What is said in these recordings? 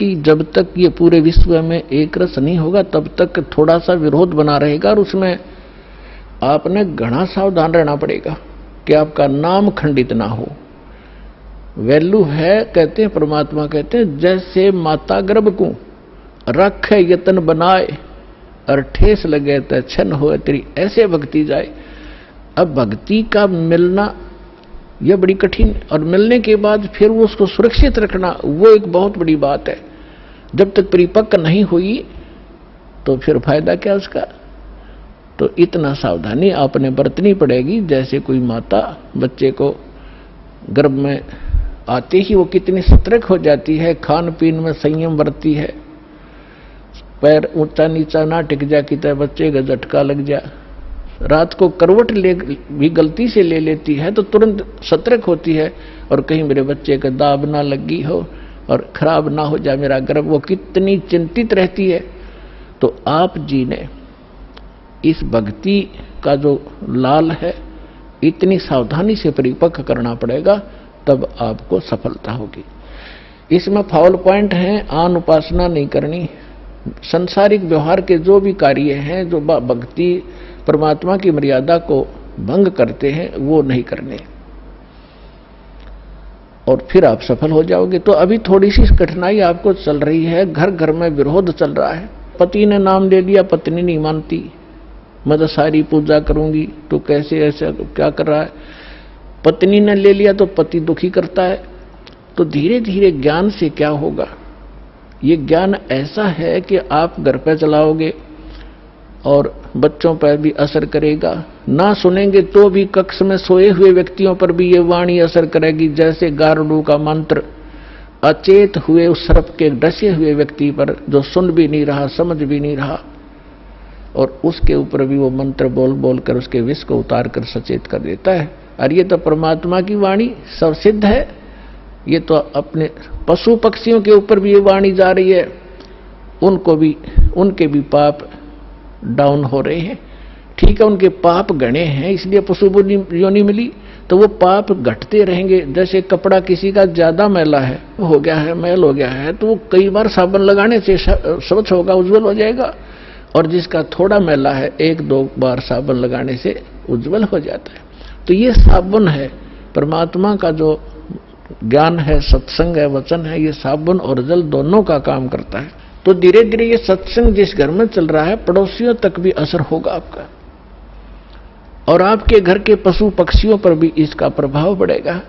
कि जब तक ये पूरे विश्व में एक रस नहीं होगा तब तक थोड़ा सा विरोध बना रहेगा, और उसमें आपने घना सावधान रहना पड़ेगा कि आपका नाम खंडित ना हो। वैल्यू है, कहते हैं परमात्मा कहते हैं, जैसे माता गर्भ को रखे यतन बनाए और ठेस लगे तो छन हो तेरी, ऐसे भक्ति जाए। अब भक्ति का मिलना यह बड़ी कठिन, और मिलने के बाद फिर वो उसको सुरक्षित रखना वो एक बहुत बड़ी बात है। जब तक परिपक्व नहीं हुई तो फिर फायदा क्या उसका। तो इतना सावधानी आपने बरतनी पड़ेगी। जैसे कोई माता बच्चे को गर्भ में आते ही वो कितनी सतर्क हो जाती है, खान पीन में संयम बरतती है, पैर ऊंचा नीचा ना टिक जा कि बच्चे का झटका लग जा, रात को करवट ले भी गलती से ले लेती है तो तुरंत सतर्क होती है, और कहीं मेरे बच्चे का दाब ना लगी हो और खराब ना हो जाए मेरा गर्भ, वो कितनी चिंतित रहती है। तो आप जी ने इस भक्ति का जो लाल है इतनी सावधानी से परिपक्व करना पड़ेगा, तब आपको सफलता होगी। इसमें फाउल पॉइंट है, आन उपासना नहीं करनी, संसारिक व्यवहार के जो भी कार्य हैं जो भक्ति परमात्मा की मर्यादा को भंग करते हैं वो नहीं करने, और फिर आप सफल हो जाओगे। तो अभी थोड़ी सी कठिनाई आपको चल रही है, घर घर में विरोध चल रहा है। पति ने नाम ले लिया, पत्नी नहीं मानती, मैं तो सारी पूजा करूंगी, तो कैसे ऐसा क्या कर रहा है। पत्नी ने ले लिया तो पति दुखी करता है। तो धीरे धीरे ज्ञान से क्या होगा, ये ज्ञान ऐसा है कि आप घर पे चलाओगे और बच्चों पर भी असर करेगा, ना सुनेंगे तो भी कक्ष में सोए हुए व्यक्तियों पर भी ये वाणी असर करेगी। जैसे गारुड़ का मंत्र अचेत हुए उस सर्प के डसे हुए व्यक्ति पर जो सुन भी नहीं रहा, समझ भी नहीं रहा, और उसके ऊपर भी वो मंत्र बोल बोल कर उसके विष को उतार कर सचेत कर देता है। और ये तो परमात्मा की वाणी सब सिद्ध है। ये तो अपने पशु पक्षियों के ऊपर भी ये वाणी जा रही है, उनको भी, उनके भी पाप डाउन हो रहे हैं। ठीक है, उनके पाप गणे हैं इसलिए पशु योनि मिली, तो वो पाप घटते रहेंगे। जैसे कपड़ा किसी का ज्यादा मैला है, हो गया है, मैल हो गया है, तो वो कई बार साबुन लगाने से स्वच्छ होगा, उज्जवल हो जाएगा। और जिसका थोड़ा मैला है, एक दो बार साबुन लगाने से उज्जवल हो जाता है। तो ये साबुन है, परमात्मा का जो ज्ञान है, सत्संग है, वचन है, ये साबुन और जल दोनों का काम करता है। तो धीरे धीरे ये सत्संग जिस घर में चल रहा है पड़ोसियों तक भी असर होगा आपका, और आपके घर के पशु पक्षियों पर भी इसका प्रभाव पड़ेगा।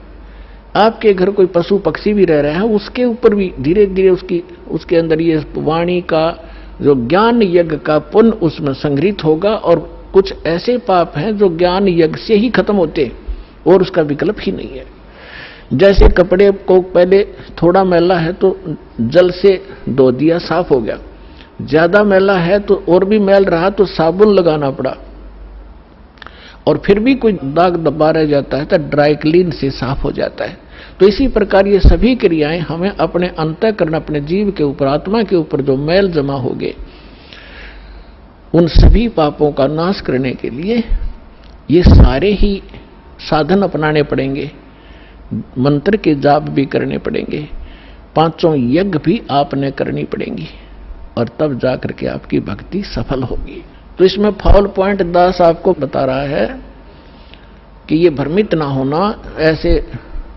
आपके घर कोई पशु पक्षी भी रह रहा है, उसके ऊपर भी धीरे धीरे उसके अंदर ये वाणी का जो ज्ञान यज्ञ का पुण्य उसमें संग्रहित होगा। और कुछ ऐसे पाप हैं जो ज्ञान यज्ञ से ही खत्म होते और उसका विकल्प ही नहीं है। जैसे कपड़े को पहले थोड़ा मैला है तो जल से धो दिया, साफ हो गया, ज्यादा मैला है तो और भी मैल रहा तो साबुन लगाना पड़ा, और फिर भी कोई दाग दबा रह जाता है तो ड्राई क्लीन से साफ हो जाता है। तो इसी प्रकार ये सभी क्रियाएं हमें अपने अंतःकरण, अपने जीव के ऊपर, आत्मा के ऊपर जो मैल जमा हो गए, उन सभी पापों का नाश करने के लिए ये सारे ही साधन अपनाने पड़ेंगे, मंत्र के जाप भी करने पड़ेंगे, पांचों यज्ञ भी आपने करनी पड़ेंगी, और तब जाकर के आपकी भक्ति सफल होगी। तो इसमें फाउल पॉइंट दास आपको बता रहा है कि ये भ्रमित ना होना। ऐसे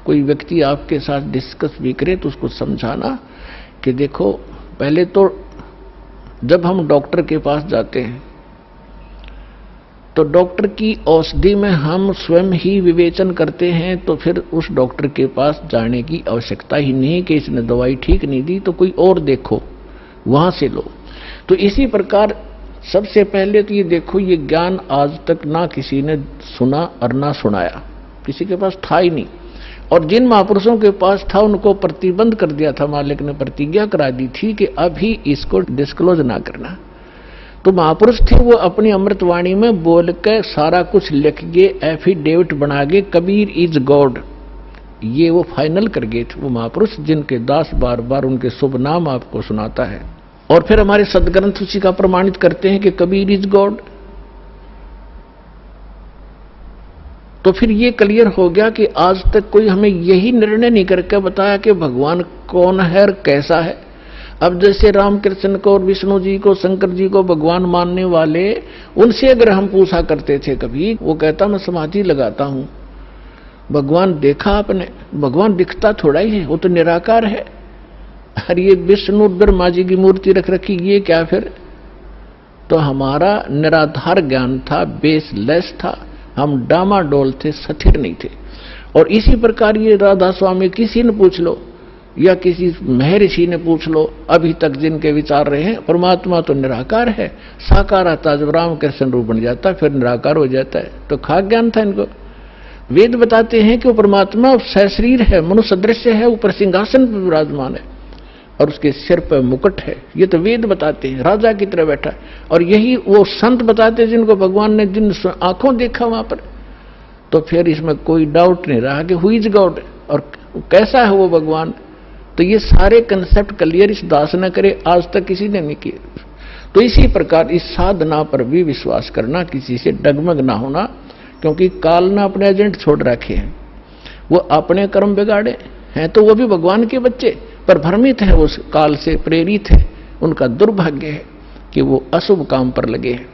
कोई व्यक्ति आपके साथ डिस्कस भी करे तो उसको समझाना कि देखो, पहले तो जब हम डॉक्टर के पास जाते हैं तो डॉक्टर की औषधि में हम स्वयं ही विवेचन करते हैं, तो फिर उस डॉक्टर के पास जाने की आवश्यकता ही नहीं कि इसने दवाई ठीक नहीं दी तो कोई और देखो, वहां से लो। तो इसी प्रकार सबसे पहले तो ये देखो, ये ज्ञान आज तक ना किसी ने सुना और ना सुनाया, किसी के पास था ही नहीं। और जिन महापुरुषों के पास था उनको प्रतिबंध कर दिया था, मालिक ने प्रतिज्ञा करा दी थी कि अभी इसको डिस्क्लोज ना करना। तो महापुरुष थे, वो अपनी अमृतवाणी में बोल के सारा कुछ लिख गए, एफिडेविट बना गए, कबीर इज गॉड, ये वो फाइनल कर गए थे वो महापुरुष, जिनके दास बार बार उनके शुभ नाम आपको सुनाता है। और फिर हमारे सदग्रंथ उसी का प्रमाणित करते हैं कि कबीर इज गॉड। तो फिर ये क्लियर हो गया कि आज तक कोई हमें यही निर्णय नहीं करके बताया कि भगवान कौन है और कैसा है। अब जैसे रामकृष्ण को और विष्णु जी को, शंकर जी को भगवान मानने वाले, उनसे अगर हम पूछा करते थे कभी, वो कहता मैं समाधि लगाता हूं, भगवान देखा आपने? भगवान दिखता थोड़ा ही है, वो तो निराकार है। अरे ये विष्णु ब्रह्मा जी की मूर्ति रख रखी, ये क्या फिर? तो हमारा निराधार ज्ञान था, बेसलेस था, हम डामाडोल थे, स्थिर नहीं थे। और इसी प्रकार ये राधा स्वामी किसी ने पूछ लो या किसी महर्षि ने पूछ लो, अभी तक जिनके विचार रहे हैं, परमात्मा तो निराकार है, साकार आता जब रामकृष्ण रूप बन जाता फिर निराकार हो जाता है। तो खाक ज्ञान था इनको। वेद बताते हैं कि वो परमात्मा सशरीर है, मनुष्य दृश्य है, ऊपर सिंहासन पर विराजमान है और उसके सिर पर मुकुट है। ये तो वेद बताते हैं, राजा की तरह बैठा। और यही वो संत बताते हैं जिनको भगवान ने जिन आंखों देखा वहां पर। तो फिर इसमें कोई डाउट नहीं रहा कि हु इज गॉड और कैसा है वो भगवान। तो ये सारे कंसेप्ट क्लियर इस दास न करे, आज तक किसी ने नहीं किए। तो इसी प्रकार इस साधना पर भी विश्वास करना, किसी से डगमग ना होना, क्योंकि काल ने अपने एजेंट छोड़ रखे हैं, वो अपने कर्म बिगाड़े हैं, तो वो भी भगवान के बच्चे पर भ्रमित है, उस काल से प्रेरित है। उनका दुर्भाग्य है कि वो अशुभ काम पर लगे हैं।